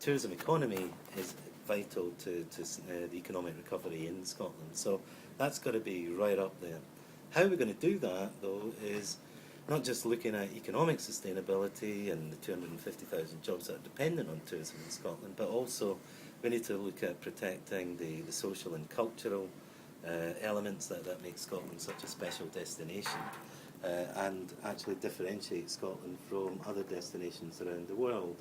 tourism economy is vital to the economic recovery in Scotland. So that's got to be right up there. How we're going to do that, though, is not just looking at economic sustainability and the 250,000 jobs that are dependent on tourism in Scotland, but also we need to look at protecting the social and cultural elements that make Scotland such a special destination, and actually differentiate Scotland from other destinations around the world.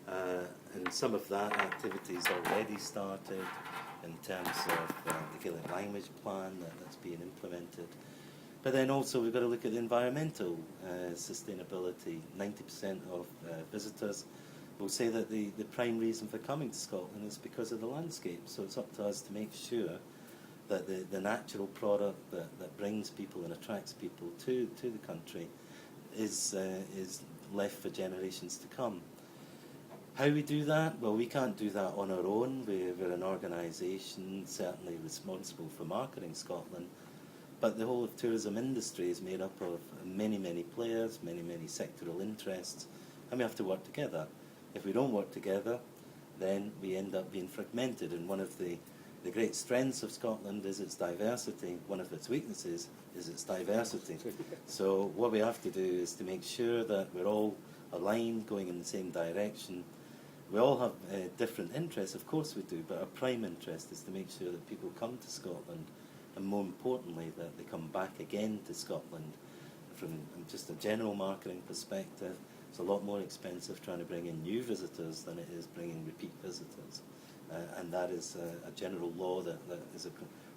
And some of that activity has already started in terms of the Gaelic language plan that's being implemented. But then also we've got to look at the environmental sustainability. 90% of visitors will say that the prime reason for coming to Scotland is because of the landscape. So it's up to us to make sure that the natural product that brings people and attracts people to the country is left for generations to come. How we do that? Well, we can't do that on our own. We're an organisation certainly responsible for marketing Scotland, but the whole of tourism industry is made up of many, many players, many, many sectoral interests, and we have to work together. If we don't work together, then we end up being fragmented, and one of the great strengths of Scotland is its diversity. One of its weaknesses is its diversity. So what we have to do is to make sure that we're all aligned, going in the same direction. We all have different interests, of course we do, but our prime interest is to make sure that people come to Scotland, and more importantly, that they come back again to Scotland. From just a general marketing perspective, it's a lot more expensive trying to bring in new visitors than it is bringing repeat visitors. And that is a general law that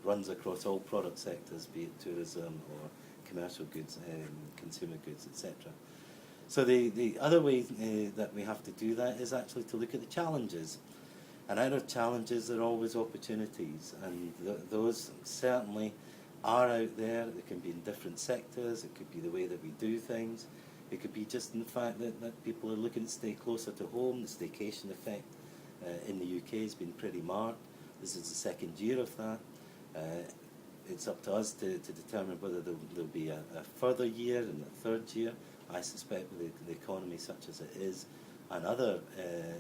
runs across all product sectors, be it tourism or commercial goods, consumer goods, etc. So the other way that we have to do that is actually to look at the challenges. And out of challenges there are always opportunities, and those certainly are out there. They can be in different sectors, it could be the way that we do things, it could be just in the fact that people are looking to stay closer to home. The staycation effect in the UK has been pretty marked. This is the second year of that. It's up to us to determine whether there'll be a further year and a third year. I suspect with the economy such as it is, and other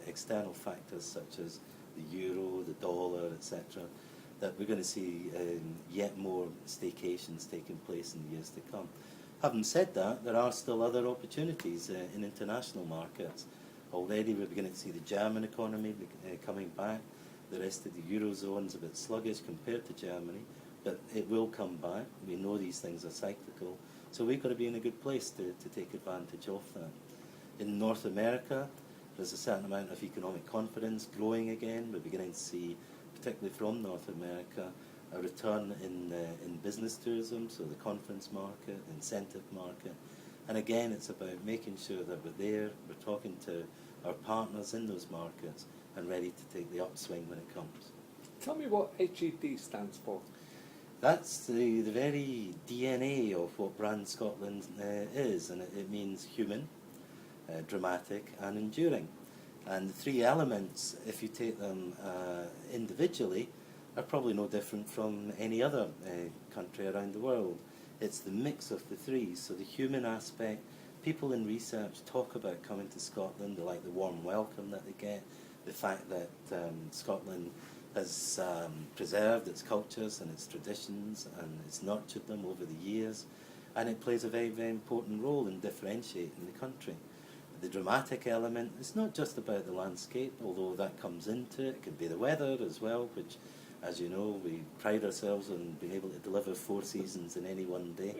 external factors such as the euro, the dollar, etc., that we're going to see yet more staycations taking place in the years to come. Having said that, there are still other opportunities in international markets. Already we're beginning to see the German economy coming back. The rest of the Eurozone is a bit sluggish compared to Germany, but it will come back. We know these things are cyclical, so we've got to be in a good place to take advantage of that. In North America, there's a certain amount of economic confidence growing again. We're beginning to see, particularly from North America, a return in business tourism, so the conference market, incentive market. And again, it's about making sure that we're there, we're talking to our partners in those markets and ready to take the upswing when it comes. Tell me what HED stands for. That's the very DNA of what Brand Scotland is, and it means human, dramatic and enduring. And the three elements, if you take them individually, are probably no different from any other country around the world. It's the mix of the three. So the human aspect, people in research talk about coming to Scotland. They like the warm welcome that they get, the fact that Scotland has preserved its cultures and its traditions, and it's nurtured them over the years, and it plays a very, very important role in differentiating the country. The dramatic element, it's not just about the landscape, although that comes into it. It could be the weather as well, which, as you know, we pride ourselves on being able to deliver 4 seasons in any one day.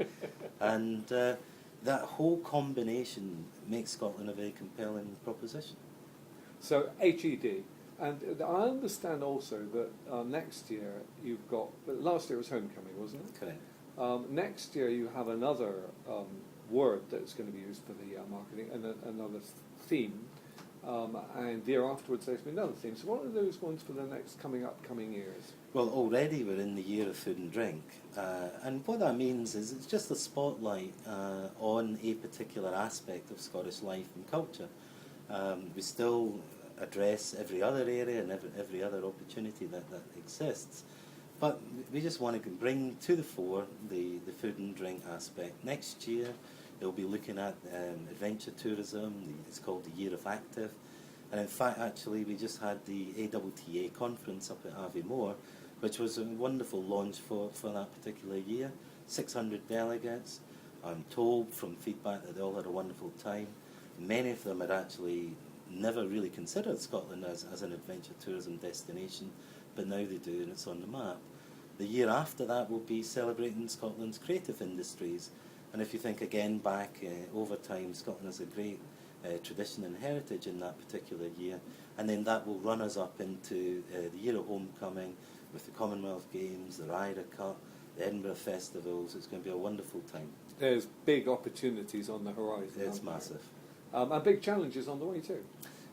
And that whole combination makes Scotland a very compelling proposition. So HED, and I understand also that next year you've got, last year was homecoming, wasn't it? Correct. Next year you have another word that's going to be used for the marketing, and another theme, and the year afterwards there's been another theme. So what are those ones for the next upcoming years? Well, already we're in the year of food and drink, and what that means is it's just a spotlight on a particular aspect of Scottish life and culture. We still address every other area and every other opportunity that exists, but we just want to bring to the fore the food and drink aspect. Next year we'll be looking at adventure tourism. It's called the Year of Active. And in fact, actually, we just had the AWTA conference up at Aviemore, which was a wonderful launch for that particular year. 600 delegates. I'm told from feedback that they all had a wonderful time. Many of them had actually never really considered Scotland as an adventure tourism destination, but now they do, and it's on the map. The year after that will be celebrating Scotland's creative industries. And if you think again back over time, Scotland has a great tradition and heritage in that particular year. And then that will run us up into the year of homecoming with the Commonwealth Games, the Ryder Cup, the Edinburgh Festivals. It's going to be a wonderful time. There's big opportunities on the horizon. It's massive. And big challenges on the way too.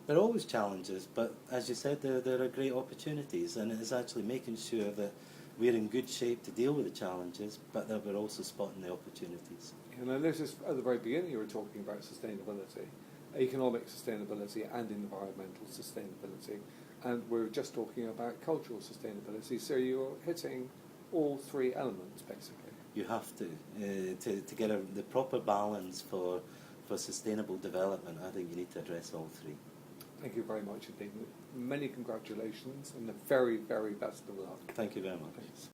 There are always challenges, but as you said, there are great opportunities, and it is actually making sure that we're in good shape to deal with the challenges, but that we're also spotting the opportunities. And I noticed at the very beginning you were talking about sustainability, economic sustainability and environmental sustainability, and we're just talking about cultural sustainability, so you're hitting all three elements basically. You have to get the proper balance for sustainable development. I think you need to address all three. Thank you very much indeed. Many congratulations and the very, very best of luck. Thank you very much. Thanks.